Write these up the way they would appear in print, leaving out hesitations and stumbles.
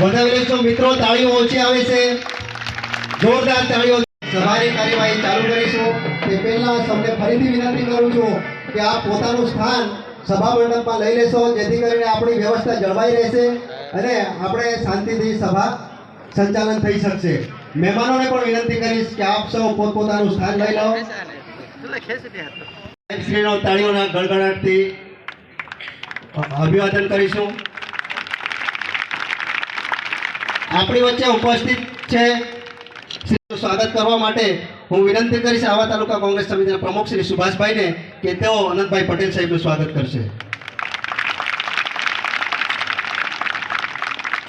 વધાવી લઈશું મિત્રો, તાળીઓ ઓછી આવે છે, જોરદાર તાળીઓ. સભાની કાર્યવાહી ચાલુ કરીશું તે પહેલા સૌને ફરીથી વિનંતી કરું છું કે આપ પોતાનું સ્થાન સભા મંડપમાં લઈ લેશો, જેથી કરીને આપણી વ્યવસ્થા જળવાઈ રહેશે અને આપણે શાંતિથી સભા સંચાલન થઈ શકશે. મહેમાનોને પણ વિનંતી કરીશ કે આપ સૌ પોતપોતાનું સ્થાન લઈ લો. શ્રીનો તાળીઓના ગડગડાટથી અભિવાદન કરીશું. આપણી વચ્ચે ઉપસ્થિત છે સ્વાગત કરવા માટે હું વિનંતી કરીશ આહવા તાલુકા કોંગ્રેસ સમિતિના પ્રમુખ શ્રી સુભાષભાઈને કે તેઓ અનંતભાઈ પટેલ સાહેબનું સ્વાગત કરશે.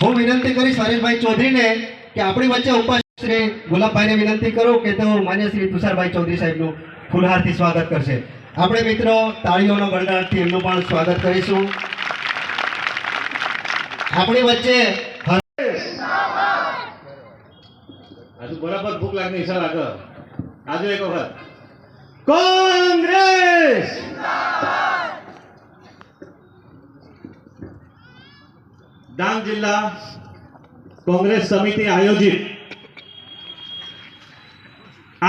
હું વિનંતી કરીશ હરેશભાઈ ચૌધરીને કે આપણી વચ્ચે ઉપસ્થિત શ્રી ગુલાબભાઈને વિનંતી કરું કે તેઓ માન્ય શ્રી તુષારભાઈ ચૌધરી સાહેબનું ફૂલહારથી સ્વાગત કરશે. આપણે મિત્રો તાળીઓનો ગણગણાટથી એમનું પણ સ્વાગત કરીશું. આપણી વચ્ચે આજુ બરાબર ભૂખ લાગને ઈશારા કર. આજે એક વખત કોંગ્રેસ ડાંગ જિલ્લા કોંગ્રેસ સમિતિ આયોજિત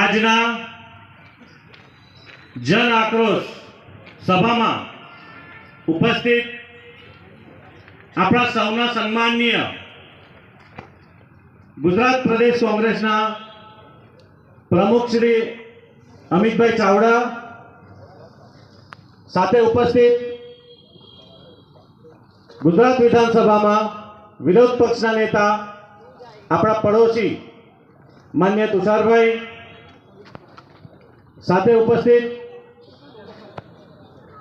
આજના જન આક્રોશ સભામાં ઉપસ્થિત આપણા સૌના સન્માનીય ગુજરાત પ્રદેશ કોંગ્રેસના પ્રમુખ શ્રી અમિતભાઈ ચાવડા, સાથે ઉપસ્થિત ગુજરાત વિધાનસભામાં વિરોધ પક્ષના નેતા આપણા પડોશી માન્ય તુષારભાઈ, સાથે ઉપસ્થિત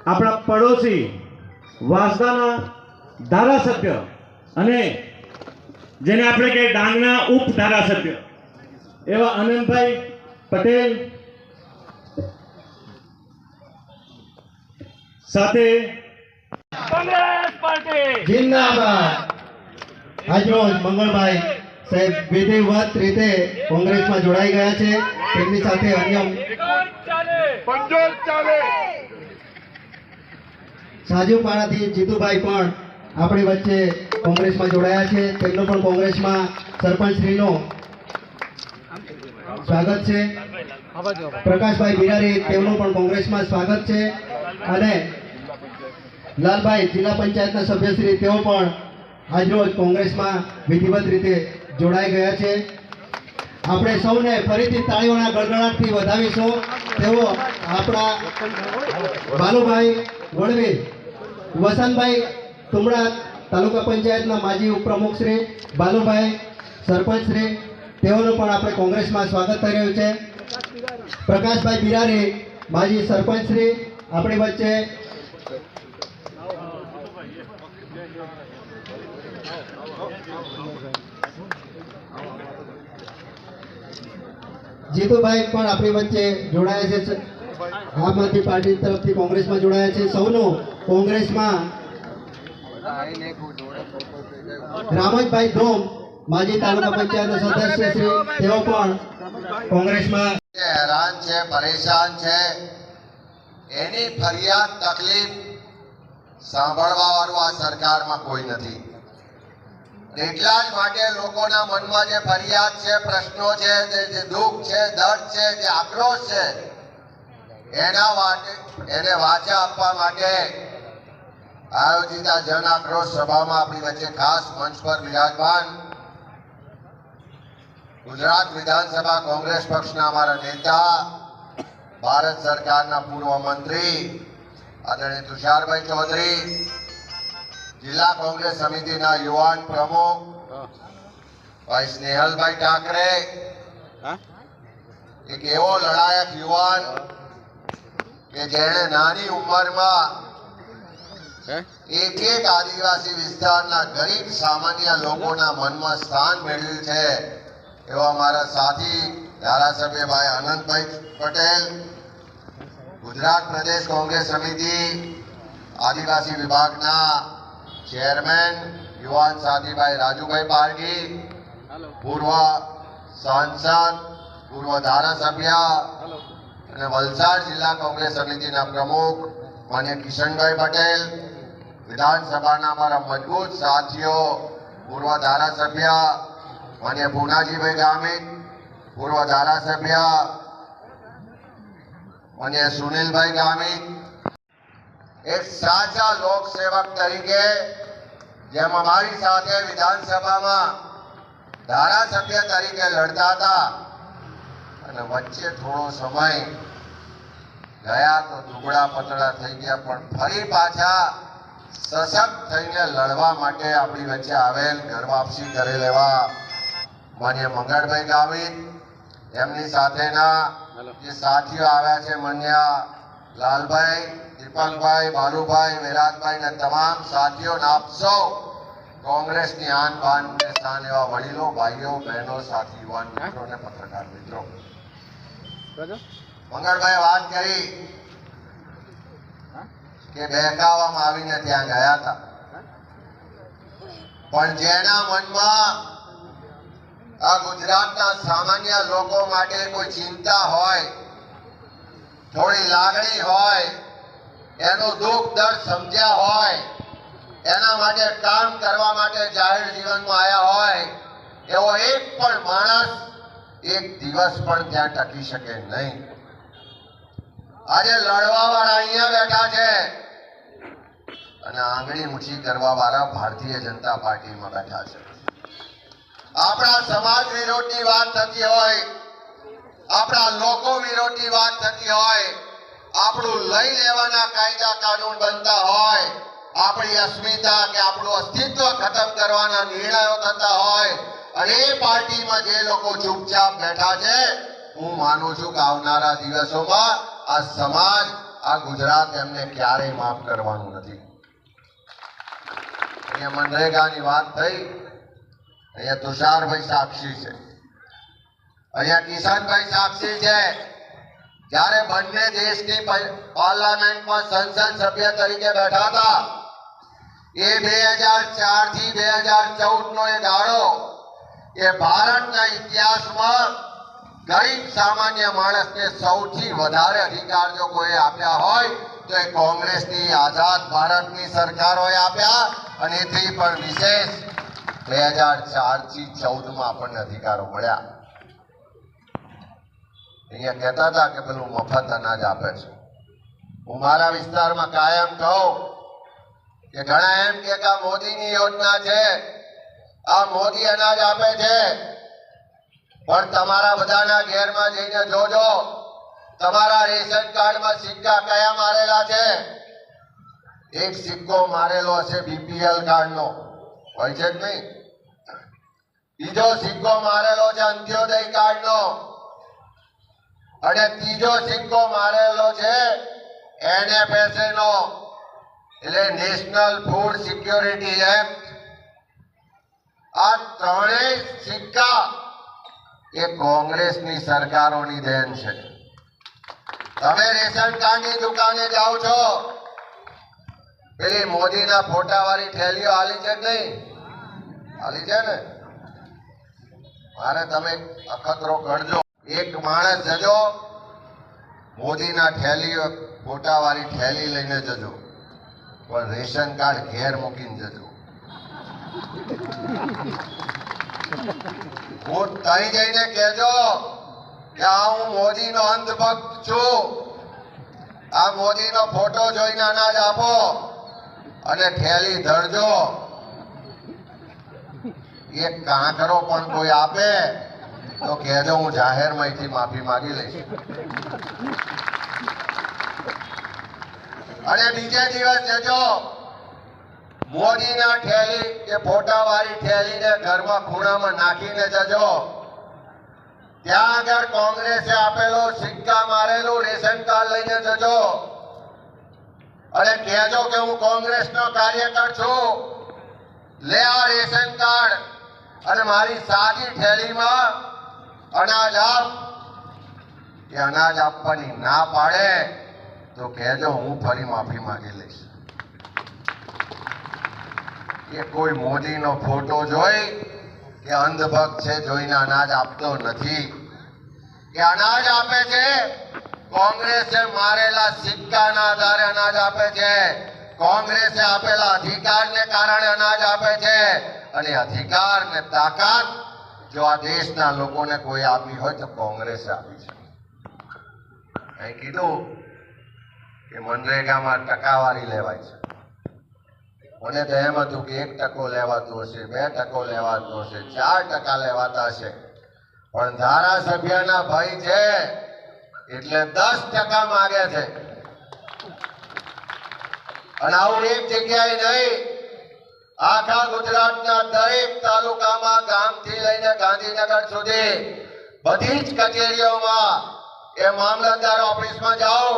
આપણા પડોશી વાંસદાના ધારાસભ્ય અને જેને આપણે કે ડાંગના ઉપ ધારાસભ્ય એવા આનંદભાઈ પટેલ, સાથે કોંગ્રેસ પાર્ટી જિંદાબાદ. આજરોજ મંગળભાઈ સાહેબ વિધિવત રીતે કોંગ્રેસમાં જોડાઈ ગયા છે. તેમની સાથે અન્ય સાજુપાડાથી જીતુભાઈ પણ આપણી વચ્ચે કોંગ્રેસમાં જોડાયા છે. તેમનું પણ કોંગ્રેસમાં સરપંચશ્રીનું સ્વાગત છે. પ્રકાશભાઈ બિરારી, તેમનું પણ કોંગ્રેસમાં સ્વાગત છે. અને લાલભાઈ જિલ્લા પંચાયતના સભ્યશ્રી, તેઓ પણ આજરોજ કોંગ્રેસમાં વિધિવત રીતે જોડાઈ ગયા છે. આપણે સૌને ફરીથી તાળીઓના ગડગડાટથી વધાવીશું. તેઓ આપણા બાલુભાઈ વળવી, વસંતભાઈ તુમડા તાલુકા પંચાયતના માજી ઉપપ્રમુખ શ્રી બાલુભાઈ, સરપંચ શ્રી, તેઓનું પણ આપણે કોંગ્રેસમાં સ્વાગત થઈ રહ્યું છે. પ્રકાશભાઈ બિરારી, માજી સરપંચ શ્રી, આપણી વચ્ચે જીતુભાઈ પણ આપણી વચ્ચે જોડાયા છે. આમ આદમી પાર્ટી તરફથી કોંગ્રેસમાં જોડાયા છે. સૌનું કોંગ્રેસમાં રામજભાઈ ધોમ, માજી તાલુકા પંચાયતના સદસ્ય શ્રી, તેઓ પણ કોંગ્રેસમાં હેરાન છે, પરેશાન છે, એની ફરિયાદ તકલીફ સાંભળવા વાળું આ સરકારમાં કોઈ નથી. એટલા જ માટે લોકોના મનમાં જે ફરિયાદ છે, પ્રશ્નો છે, જે દુઃખ છે, દર્દ છે, જે આક્રોશ છે, એના માટે એને વાચા આપવા માટે આયોજિત આ જન આક્રોશ સભામાં આપણી વચ્ચે ખાસ મંચ પર બિરાજમાન ગુજરાત વિધાનસભા કોંગ્રેસ પક્ષના અમારા નેતા, ભારત સરકારના પૂર્વ મંત્રી આદરણીય તુષારભાઈ ચૌધરી, જિલ્લા કોંગ્રેસ સમિતિના યુવાન પ્રમુખ ભાઈ સ્નેહલભાઈ ઠાકરે, એક એવો લડાયક યુવાન કે જેણે નાની ઉંમરમાં એક એક આદિવાસી વિસ્તારના ગરીબ સામાન્ય લોકોના મનમાં સ્થાન મેળવ્યું છે એવા અમારા સાથી ધારાસભ્ય ભાઈ આનંદભાઈ પટેલ, ગુજરાત પ્રદેશ કોંગ્રેસ સમિતિ આદિવાસી વિભાગના ચેરમેન યુવાન સાથીભાઈ રાજુભાઈ પારગી, પૂર્વ સાંસદ, પૂર્વ ધારાસભ્ય અને વલસાડ જિલ્લા કોંગ્રેસ સમિતિના પ્રમુખ માન્ય કિશનભાઈ પટેલ, વિધાનસભાના અમારા મજબૂત સાથીઓ પૂર્વ ધારાસભ્ય માન્ય પૂનાજીભાઈ ગામિત, પૂર્વ ધારાસભ્ય માન્ય સુનિલભાઈ ગામિત, એક સાચા લોકસેવક તરીકે જેમ અમારી સાથે વિધાનસભામાં ધારાસભ્ય તરીકે લડતા હતા અને વચ્ચે થોડો સમય ગયા તો દુબળા પતળા થઈ ગયા, પણ ફરી પાછા સશક્ત થઈને લડવા માટે આપણી વચ્ચે આવેલ ઘર વાપસી કરેલ એવા માન્ય મંગળભાઈ ગામિત, એમની સાથેના જે સાથીઓ આવ્યા છે માન્ય લાલભાઈ, દીપકભાઈ, બાલુભાઈ, વિરાજભાઈ ને તમામ સાથીઓ આપ સૌ કોંગ્રેસની આન બાન ને શાન એવા વડીલો, ભાઈઓ, બહેનો, સાથી, યુવાન મિત્રો અને પત્રકાર મિત્રો, મંગળભાઈ વાત કરી કે બહેકાવામાં આવીને ત્યાં ગયા હતા, પણ જેના મનમાં આ ગુજરાતના સામાન્ય લોકો માટે કોઈ ચિંતા હોય, થોડી લાગણી હોય, એનું દુઃખ દર્દ સમજ્યા હોય, એના માટે કામ કરવા માટે જાહેર જીવનમાં આવ્યા હોય, એવો એક પણ માણસ એક દિવસ પણ ત્યાં ટકી શકે નહીં. આજે લડવા વાળા અહીંયા બેઠા છે અને આંગળી ઊંચી કરવા વાળા ભારતીય જનતા પાર્ટીમાં બેઠા છે. આપણા સમાજ વિરોધની વાત થતી હોય, આપણા લોકો વિરોધની વાત થતી હોય, આપણું લઈ લેવાના કાયદા કાનૂન બનતા હોય, આપણી અસ્મિતા કે આપણું અસ્તિત્વ ખતમ કરવાના નિર્ણયો થતા હોય, અને એ પાર્ટીમાં જે લોકો ચૂપચાપ બેઠા છે, હું માનું છું કે આવનારા દિવસોમાં આ સમાજ, આ ગુજરાત એમને ક્યારેય માફ કરવાનું નથી. અહીંયા મનરેગાની વાત થઈ, અહીંયા તુષારભાઈ સાક્ષી છે, અહીંયા કિશનભાઈ સાક્ષી છે. જ્યારે બંને દેશની પાર્લામેન્ટમાં સંસદ સભ્ય તરીકે બેઠા હતા, એ 2004 થી 2014 નો એ ગાળો એ ભારતના ઇતિહાસમાં ગરીબ સામાન્ય માણસને સૌથી વધારે અધિકાર જો કોઈ આપ્યા હોય તો એ કોંગ્રેસની આઝાદ ભારતની સરકારોએ આપ્યા, અને એથી પણ વિશેષ 2004 થી 14 માં આપણને અધિકારો મળ્યા. અહીંયા કહેતા હતા કે પેલું મફત અનાજ આપે છે. હું મારા વિસ્તારમાં કાયમ કહું કે ઘણા એમ કે આ મોદીની યોજના છે, આ મોદી અનાજ આપે છે, પણ તમારા બધાના ઘેરમાં જઈને જોજો, તમારા રેશન કાર્ડમાં સિક્કા કયા મારેલા છે? એક સિક્કો મારેલો હશે બીપીએલ કાર્ડનો, હોય છે જ નહીં. બીજો સિક્કો મારેલો છે અંત્યોદય કાર્ડનો, અને ત્રીજો સિક્કો મારેલો છે NFSA નો, એટલે નેશનલ ફૂડ સિક્યોરિટી એક્ટ. આ ત્રણેય સિક્કા એ કોંગ્રેસની સરકારોની દેન છે. તમે રેશન કાર્ડની દુકાને જાઓ છો, પેલી મોદીના ફોટા વાળી થેલીઓ આલી છે કે નહીં? આલી છે ને? મારે તમે અખતરો કરજો, એક માણસ જજો, મોદીના થેલીઓ ફોટા વાળી થેલી લઈને જજો, પણ રેશન કાર્ડ ઘેર મૂકીને જજો. હું તઈ જઈને કહેજો કે આ હું મોદીનો અંધભક્ત છું, આ મોદીનો ફોટો જોઈને અનાજ આપો અને થેલી ધરજો. એક કાંકરો પણ કોઈ આપે તો કહેજો, હું જાહેરમાંથી માફી માંગી લઈશ. અને બીજે દિવસ જજો, મોદીના થેલી કે ફોટા વાળી થેલીને ઘરમાં ખૂણામાં નાખીને જજો. ત્યાં આગળ કોંગ્રેસે આપેલો સિક્કા મારેલું રેશન કાર્ડ લઈને જજો અને કહેજો કે હું કોંગ્રેસનો કાર્યકર છું, લે આ રેશન કાર્ડ અને મારી સાદી થેલીમાં અનાજ આપ. કે અનાજ આપવાની ના પાડે તો કહેજો, હું ફરી માફી માંગી લઈશ. કે કોઈ મોદીનો ફોટો જોઈ કે અંધભક્ત છે જોઈને અનાજ આપતો નથી, કે અનાજ આપે છે કોંગ્રેસે મારેલા સિક્કાના આધારે અનાજ આપે છે, કોંગ્રેસે આપેલા અધિકારને કારણે અનાજ આપે છે. અને અધિકાર ને તાકાત જો આ દેશના લોકોને કોઈ આપી હોય તો કોંગ્રેસે આપી છે. અહીં કીધું કે મનરેગામાં ટકાવારી લેવાય છે. મને તો એમ હતું કે 1% લેવાતું હશે, 2% લેવાતું હશે, 4% લેવાતા હશે, પણ ધારાસભ્યના ભાઈ છે એટલે 10% માંગે છે. અને આવું એક જગ્યાએ નહીં, આખા ગુજરાતના દરેક તાલુકામાં ગામથી લઈને ગાંધીનગર સુધી બધી જ કચેરીઓમાં એ મામલતદાર ઓફિસમાં જાઓ,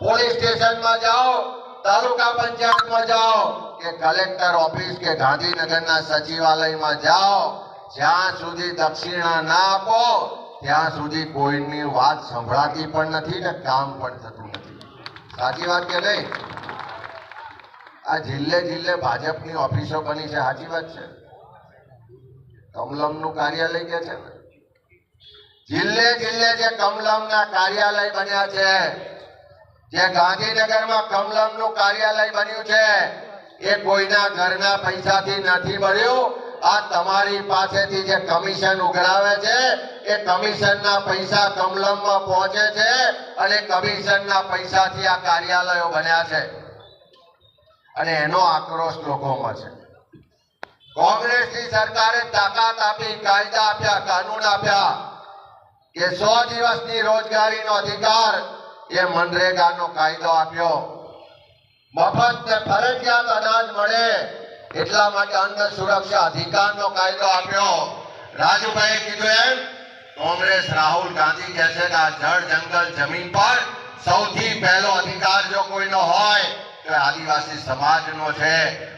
પોલીસ સ્ટેશનમાં જાઓ, તાલુકા પંચાયતમાં જાઓ કે કલેક્ટર ઓફિસ કે ગાંધીનગરના સચિવાલયમાં જાઓ, જ્યાં સુધી દક્ષિણા ના આપો ત્યાં સુધી કોઈની વાત સંભળાતી પણ નથી ને કામ પણ થતું નથી. સાચી વાત કે નહીં? આ જિલ્લે જિલ્લે ભાજપની ઓફિસો બની છે, સાચી વાત છે. કમલમનું કાર્યાલય કે છે ને, જિલ્લે જિલ્લે જે કમલમના કાર્યાલય બન્યા છે, જે ગાંધીનગરમાં કમલમનું કાર્યાલય બન્યું છે, એ કોઈના ઘરના પૈસાથી નથી બન્યું. આ તમારી પાસેથી જે કમિશન ઉઘરાવે છે એ કમિશનના પૈસા કમલમમાં પહોંચે છે અને કમિશનના પૈસાથી આ કાર્યાલયો બન્યા છે. અને એનો આક્રોશ લોકોમાં છે. કોંગ્રેસની સરકારે તાકાત આપી, કાયદા આપ્યા, કાનૂન આપ્યા કે 100 દિવસની રોજગારીનો અધિકાર, એ મનરેગાનો કાયદો આપ્યો. મફત ને ફરજિયાત અનાજ મળે એટલા માટે અન્ન સુરક્ષા અધિકારનો કાયદો આપ્યો. રાજુભાઈએ કીધું એમ, કોંગ્રેસ રાહુલ ગાંધી કહે છે કે આ જળ જંગલ જમીન પર સૌથી પહેલો અધિકાર જો કોઈનો હોય તો આદિવાસી સમાજનો છે.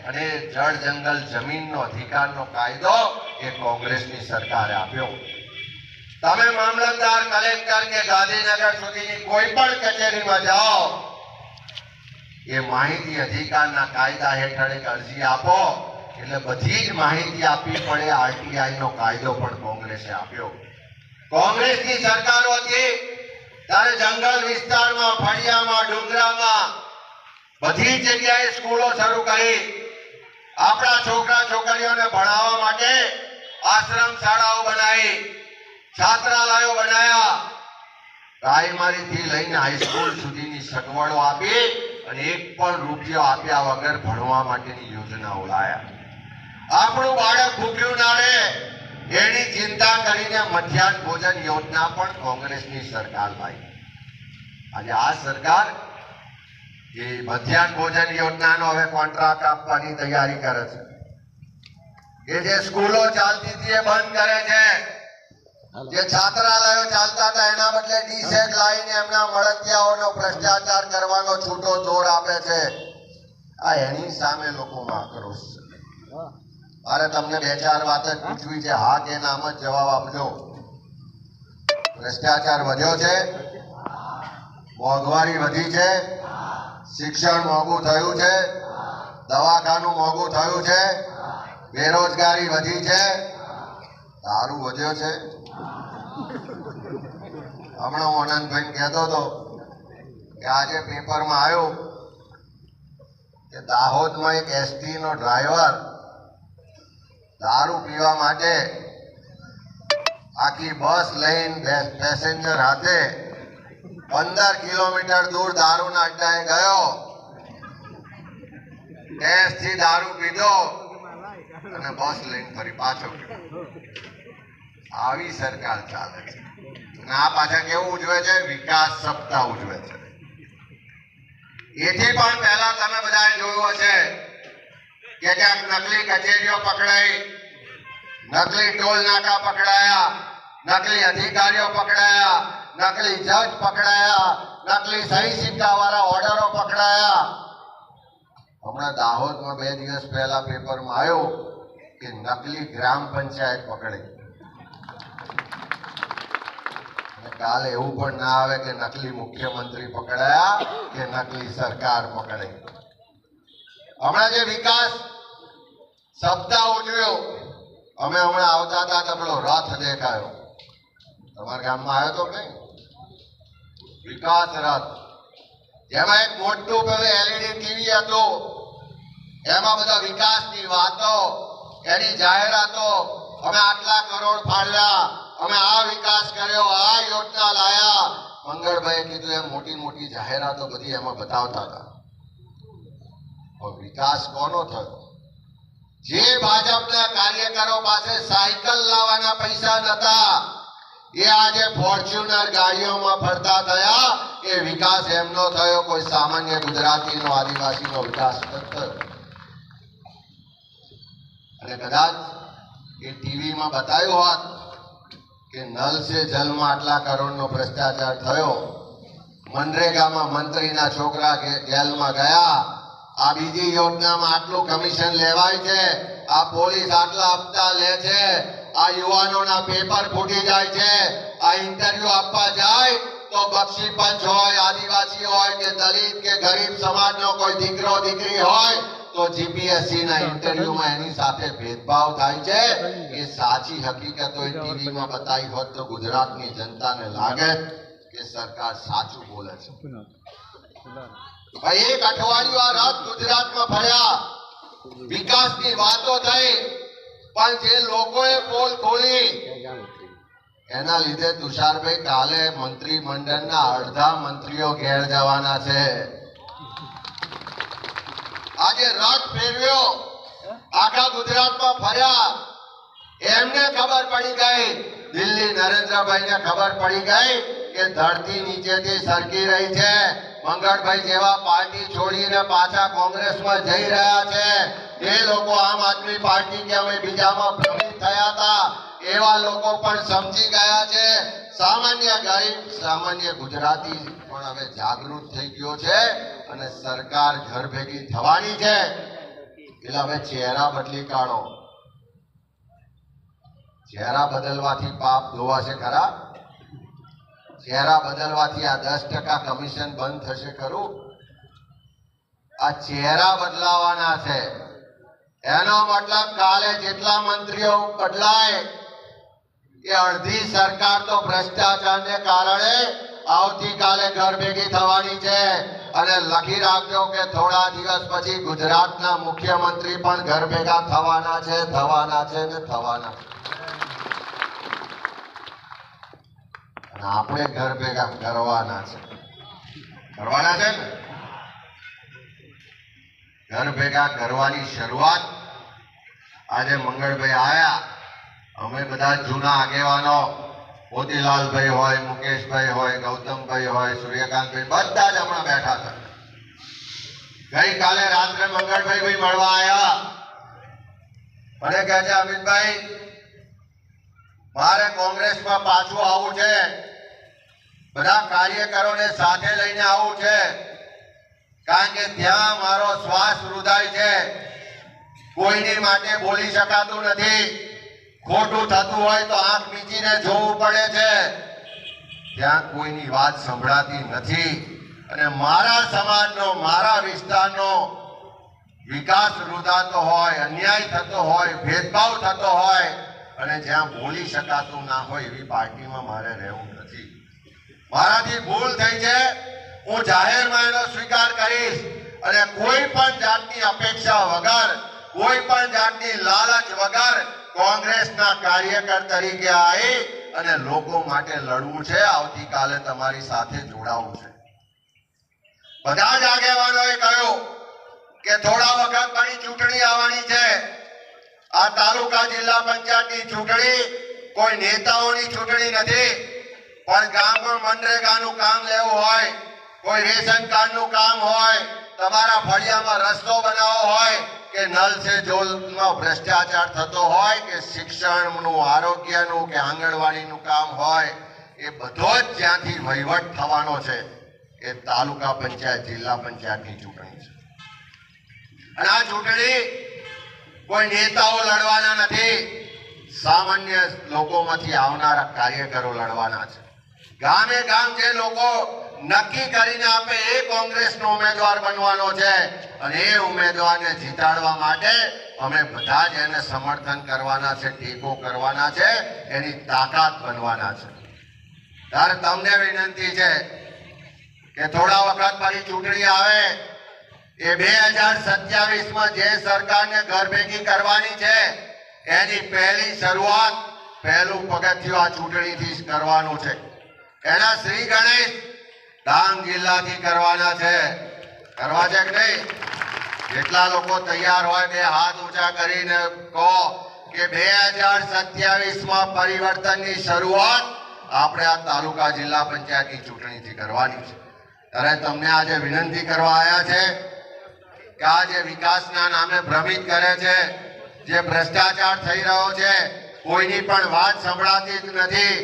અને જળ જંગલ જમીનનો અધિકારનો કાયદો એ કોંગ્રેસની સરકારે આપ્યો. તમે મામલતદાર, કલેક્ટર કે ગાંધીનગર સુધીની કોઈ પણ કચેરીમાં જાઓ, એ માહિતી અધિકારના કાયદા હેઠળ એક અરજી આપો એટલે બધી જ માહિતી આપવી પડે. આરટીઆઈ નો કાયદો પણ કોંગ્રેસે આપ્યો. કોંગ્રેસની સરકારો હતી ત્યારે જંગલ વિસ્તારમાં, ફળિયામાં, ડુંગરામાં બધી જગ્યાએ સ્કૂલો શરૂ કરી. આપણા છોકરા છોકરીઓને ભણાવવા માટે આશ્રમ શાળાઓ બનાવી, છાત્રાલયો બનાવ્યા, પ્રાઇમરીથી લઈને હાઈસ્કૂલ સુધીની સગવડો આપી અને એક પણ રૂપિયો આપ્યા વગર ભણવા માટેની યોજનાઓ લાયા. આપણું બાળક ભૂખ્યું ના રહે એની ચિંતા કરીને મધ્યાહન ભોજન યોજના પણ કોંગ્રેસની સરકાર લાવી. આજે આ સરકાર એ મધ્યાહન ભોજન યોજનાનો હવે કોન્ટ્રાક્ટ આપવાની તૈયારી કરે છે. એ જે સ્કૂલો ચાલતી હતી એ બંધ કરે છે. જે છાત્રાલયો ચાલતા હતા એના બદલે ડીસેટ લાવીને એમના મળતિયાઓનો ભ્રષ્ટાચાર કરવાનો છૂટો દોર આપે છે. આ એની સામે લોકોમાં આક્રોશ છે. મારે તમને 2-4 વાત જ પૂછવી છે, હા કે નામ જ જવાબ આપજો. ભ્રષ્ટાચાર વધ્યો છે, મોંઘવારી વધી છે, શિક્ષણ મોંઘું થયું છે, દવાખાનું મોંઘું થયું છે, બેરોજગારી વધી છે, દારૂ વધ્યો છે. હમણાં હું આનંદભાઈ કહેતો હતો કે આજે પેપરમાં આવ્યું કે દાહોદમાં એક એસટી નો ડ્રાઈવર દારૂ પીવા માટે આખી બસ લઈને પેસેન્જર હાથે 15 કિલોમીટર દૂર દારૂના અડ્ડાએ ગયો, ટેસ્ટથી દારૂ પીધો અને બસ લઈને ફરી પાછો ગયો. આવી સરકાર ચાલે છે. અને આ પાછા કેવું ઉજવે છે? વિકાસ સપ્તાહ ઉજવે છે. એથી પણ પહેલા તમે બધાએ જોયું હશે કે ક્યાંક નકલી કચેરીઓ પકડાઈ, નકલી ટોલ નાકા પકડાયા, નકલી અધિકારીઓ પકડાયા, નકલી જજ પકડાયા, નકલી સહી સિક્કા વાળા ઓર્ડરો પકડાયા. હમણાં દાહોદમાં 2 દિવસ પહેલા પેપરમાં આવ્યું કે નકલી ગ્રામ પંચાયત પકડી. કાલે એવું પણ ના આવે કે નકલી મુખ્યમંત્રી પકડાયા કે નકલી સરકાર પકડાઈ. હમણાં જે વિકાસ સપ્તાહ ઉજવ્યો, અમે હમણાં આવતા હતા તો પેલો રથ દેખાયો. તમારા ગામમાં આવ્યો તો નહીં? વિકાસ રથ, જેમાં એક મોટું પેલું LED ટીવી હતું, એમાં બધા વિકાસની વાતો, એની જાહેરાતો, અમે આટલા કરોડ ફાળવ્યા, અમે આ વિકાસ કર્યો, આ યોજના લાયા, મંગળભાઈએ કીધું એમ મોટી મોટી જાહેરાતો બધી એમાં બતાવતા હતા. વિકાસ કોનો થયો? જે ભાજપના કાર્યકરો પાસે સાયકલ લાવવાના પૈસા નતા, એ આજે ફોર્ચ્યુનર ગાડીઓમાં ફરતા થયા. એ વિકાસ એમનો થયો, કોઈ સામાન્ય ગુજરાતીનો, આદિવાસીનો વિકાસ નથી થયો. અને કદાચ એ ટીવીમાં બતાવ્યું હોત કે નલ સે જલમાં આટલા કરોડનો ભ્રષ્ટાચાર થયો, મનરેગામાં મંત્રીના છોકરા જેલમાં ગયા, આ બીજી યોજનામાં આટલું કમિશન લેવાય છે, આ પોલીસ આટલા હપ્તા લે છે, આ યુવાનોના પેપર ફૂટી જાય છે, આ ઇન્ટરવ્યુ આપવા જાય તો બક્ષી પંચ હોય, આદિવાસી હોય કે દલિત કે ગરીબ સમાજનો કોઈ દીકરો દીકરી હોય તો જીપીએસસી ના ઇન્ટરવ્યુમાં એની સાથે ભેદભાવ થાય છે. એ સાચી હકીકતો એ ટીવીમાં બતાવી હોત તો ગુજરાતની જનતાને લાગે કે સરકાર સાચું બોલે છે. ભાઈ, એક અઠવાડિયું આ રાત ગુજરાતમાં ફર્યા, વિકાસની વાતો થઈ, પણ જે લોકોએ પોલ ખોલી એના લીધે તુષારભાઈ કાલે મંત્રીમંડળના અડધા મંત્રીઓ ઘેર જવાના છે. આજે રથ ફેરવ્યો, આખા ગુજરાતમાં ફર્યા, એમને ખબર પડી ગઈ, દિલ્હી નરેન્દ્રભાઈને ખબર પડી ગઈ કે ધરતી નીચેથી સરકી રહી છે. મંગળભાઈ જેવા પાર્ટી છોડીને પાછા કોંગ્રેસમાં જઈ રહ્યા છે. એ લોકો આમ આદમી પાર્ટી કે અમે બીજામાં ભ્રમિત થયા હતા, એવા લોકો પણ સમજી ગયા છે. સામાન્ય ગરીબ, સામાન્ય ગુજરાતી પણ હવે જાગૃત થઈ ગયો છે અને સરકાર ઘર ભેગી થવાની છે. એટલે હવે ચહેરા બદલી કાઢો. ચહેરા બદલવાથી પાપ ધોવાશે ખરા? ચહેરા બદલવાથી આ 10% કમિશન બંધ થશે ખરું? આ ચહેરા બદલાવાના છે. એનો મતલબ કાલે જેટલા મંત્રીઓ બદલાય એ અડધી સરકાર તો ભ્રષ્ટાચારને કારણે આવતીકાલે ઘર ભેગી થવાની છે. અને લખી રાખજો કે થોડા દિવસ પછી ગુજરાતના મુખ્યમંત્રી પણ ઘર ભેગા થવાના છે, થવાના છે ને થવાના છે. અને આપણે ઘર ભેગા કરવાના છે, કરવાના છે ને. ઘર ભેગા કરવાની શરૂઆત આજે મંગળભાઈ આયા, અમે બધા જૂના આગેવાનો, મોતીલાલભાઈ હોય, મુકેશભાઈ હોય, ગૌતમભાઈ હોય, સૂર્યકાંતભાઈ, બધા જ હમણાં બેઠા હતા. ગઈકાલે રાત્રે મંગળભાઈ મળવા આવ્યા, મને કહે છે અમિતભાઈ મારે કોંગ્રેસમાં પાછું આવવું છે, બધા કાર્યકરોને સાથે લઈને આવવું છે, કારણ કે ત્યાં મારો શ્વાસ રૂધાય છે, કોઈની માટે બોલી શકાતું નથી, ખોટું થતું હોય તો આંખ મીચીને જોવું પડે છે, ત્યાં કોઈની વાત સંભળાતી નથી. અને મારા સમાજનો, મારા વિસ્તારનો વિકાસ રૂધાતો હોય, અન્યાય થતો હોય, ભેદભાવ થતો હોય અને જ્યાં બોલી શકાતું ના હોય એવી પાર્ટીમાં મારે રહેવું નથી. મારાથી ભૂલ થઈ છે, હું જાહેરમાં એનો સ્વીકાર કરીશ અને કોઈ પણ જાતની અપેક્ષા વગર, કોઈ પણ જાતની લાલચ વગર કોંગ્રેસના કાર્યકર તરીકે આવી અને લોકો માટે લડવું છે. આવતીકાલે તમારી સાથે જોડાવું છે. બધા જ આગેવાનોએ કહ્યું કે થોડા વખત પછી ચૂંટણી આવવાની છે. આ તાલુકા જિલ્લા પંચાયતની ચૂંટણી કોઈ નેતાઓની ચૂંટણી નથી, પણ ગામમાં મનરેગાનું કામ લેવું હોય, કોઈ રેશન કાર્ડનું કામ હોય, તમારા ફળિયામાં રસ્તો બનાવવો હોય કે નલ સે જલમાં ભ્રષ્ટાચાર થતો હોય કે શિક્ષણનું, આરોગ્યનું કે આંગણવાડીનું કામ હોય, એ બધો જ જ્યાંથી વહીવટ થવાનો છે એ તાલુકા પંચાયત, જિલ્લા પંચાયતની ચૂંટણી છે. અને આ ચૂંટણી કોઈ નેતાઓ લડવાના નથી, સામાન્ય લોકોમાંથી આવનારા કાર્યકરો લડવાના છે. ગામે ગામ જે લોકો નક્કી કરીને આપે એ કોંગ્રેસનો ઉમેદવાર બનવાનો છે અને એ ઉમેદવારને જીતાડવા માટે અમે બધા જ એને સમર્થન કરવાના છે, ટેકો કરવાના છે, એની તાકાત બનવાના છે. ત્યારે તમને વિનંતી છે કે થોડા વખત પછી ચૂંટણી આવે એ 2027માં જે સરકારને ઘર ભેગી કરવાની છે એની પહેલી શરૂઆત પહેલું પગથિયું આ ચૂંટણીથી જ કરવાનું છે. એના શ્રી ગણેશ ડાંગ જિલ્લાથી કરવાના છે. કરવા છે કે નહીં? જેટલા લોકો તૈયાર હોય બે હાથ ઊંચા કરીને કહો કે 2027માં પરિવર્તનની શરૂઆત આપણે આ તાલુકા જિલ્લા પંચાયતની ચૂંટણીથી કરવાની છે. ત્યારે તમને આજે વિનંતી કરવા આવ્યા છે કે આ જે વિકાસના નામે ભ્રમિત કરે છે, જે ભ્રષ્ટાચાર થઈ રહ્યો છે, કોઈની પણ વાત સંભળાતી જ નથી,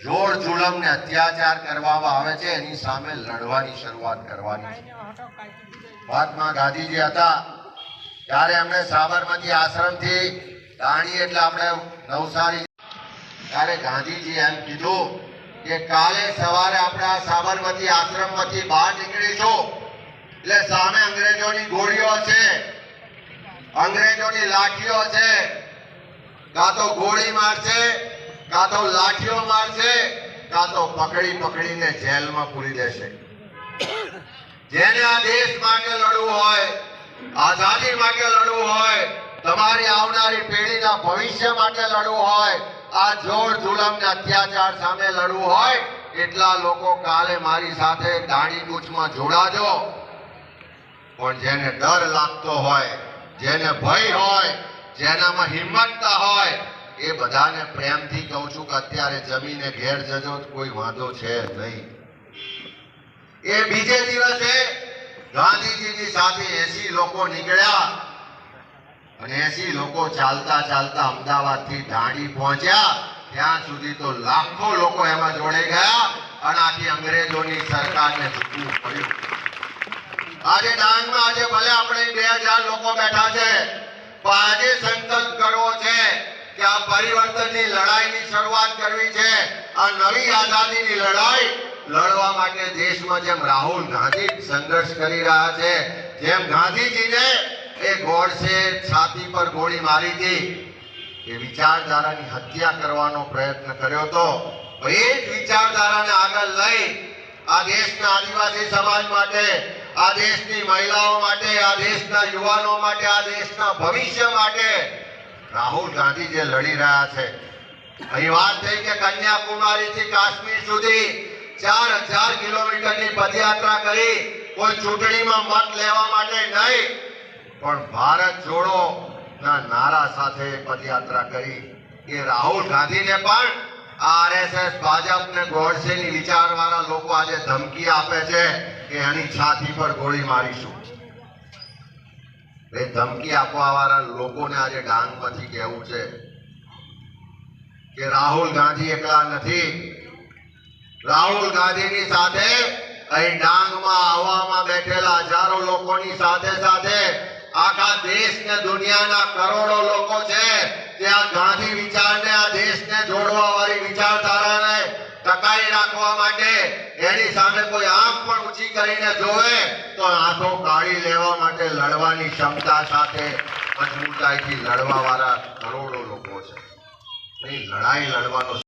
જોર જુલમ ને અત્યાચાર કરવામાં આવે છે, એની સામે લડવાની શરૂઆત કરવાની છે. મહાત્મા ગાંધીજી હતા ત્યારે એમણે સાબરમતી આશ્રમથી દાણી એટલે આપણે નવસારી, ત્યારે ગાંધીજી એમ કીધું કે કાલે સવારે આપણે આ સાબરમતી આશ્રમમાંથી બહાર નીકળીશું એટલે સામે અંગ્રેજોની ગોળીઓ છે, અંગ્રેજોની લાઠીઓ છે, કાં તો ગોળી મારશે, કાં તો લાઠીઓ મારશે, કાં તો પકડી પકડીને જેલમાં પૂરી દેશે. જેને આ દેશ માટે લડવું હોય, આઝાદી માટે લડવું હોય, તમારી આવનારી પેઢીના ભવિષ્ય માટે લડવું હોય, આ જોર જુલમ ને અત્યાચાર સામે લડવું હોય, એટલા લોકો કાલે મારી સાથે દાણી કૂચમાં જોડાજો. પણ જેને ડર લાગતો હોય, જેને ભય હોય, જેનામાં હિંમતતા હોય, એ બધાને પ્રેમથી કહું છું કે અત્યારે જમીને ઘેર જજો, કોઈ વાંધો છે નહીં. એ બીજે દિવસે ગાંધીજીની સાથે 80 લોકો નીકળ્યા અને 80 લોકો ચાલતા ચાલતા અમદાવાદથી દાંડી પહોંચ્યા. ત્યાં સુધી તો લાખો લોકો એમાં જોડાઈ ગયા અને આખી અંગ્રેજોની સરકારને ઝૂકવું પડ્યું. આજે ડાંગમાં આજે ભલે આપણે 2000 લોકો બેઠા છે, પણ આજે સંકલ્પ કરવો છે કે આ પરિવર્તનની લડાઈની શરૂઆત કરવી છે. આ નવી આઝાદીની લડાઈ લડવા માટે દેશમાં જેમ રાહુલ ગાંધી સંઘર્ષ કરી રહ્યા છે, જેમ ગાંધીજીને એ ગોડસે છાતી પર ગોળી મારી હતી, એ વિચારધારાની હત્યા કરવાનો પ્રયત્ન કર્યો હતો, એ જ વિચારધારાને આગળ લઈ આ દેશના આદિવાસી સમાજ માટે, આ દેશની મહિલાઓ માટે, આ દેશના યુવાનો માટે, આ દેશના ભવિષ્ય માટે રાહુલ ગાંધી જે લડી રહ્યા છે. અહીં વાત થઈ કે કન્યાકુમારીથી કાશ્મીર સુધી 4000 કિલોમીટરની પદયાત્રા કરી, કોઈ ચૂંટણીમાં મત લેવા માટે નહીં, પણ ભારત જોડો ના નારા સાથે પદયાત્રા કરી. એ રાહુલ ગાંધીને પણ આરએસએસ, ભાજપ ને ગોડસેની વિચારવાળા લોકો આજે ધમકી આપે છે કે એની છાતી પર ગોળી મારીશું. એ ધમકી આપવા વાળા લોકોને આજે ડાંગમાંથી કહેવું છે કે રાહુલ ગાંધી એકલા નથી. રાહુલ ગાંધીની સાથે અહીં ડાંગમાં આવવામાં બેઠેલા હજારો લોકોની સાથે સાથે આખા દેશ ને દુનિયાના કરોડો લોકો છે. ત્યાં ગાંધી વિચારને, આ દેશને જોડવા વાળી વિચારધારાને ટકાઈ રાખવા માટે એની સામે કોઈ આંખ પણ ઊંચી કરીને જોવે તો આંખો કાઢી લેવા માટે લડવાની ક્ષમતા સાથે મજબૂતાઈથી લડવા વાળા કરોડો લોકો છે. એ લડાઈ લડવાનો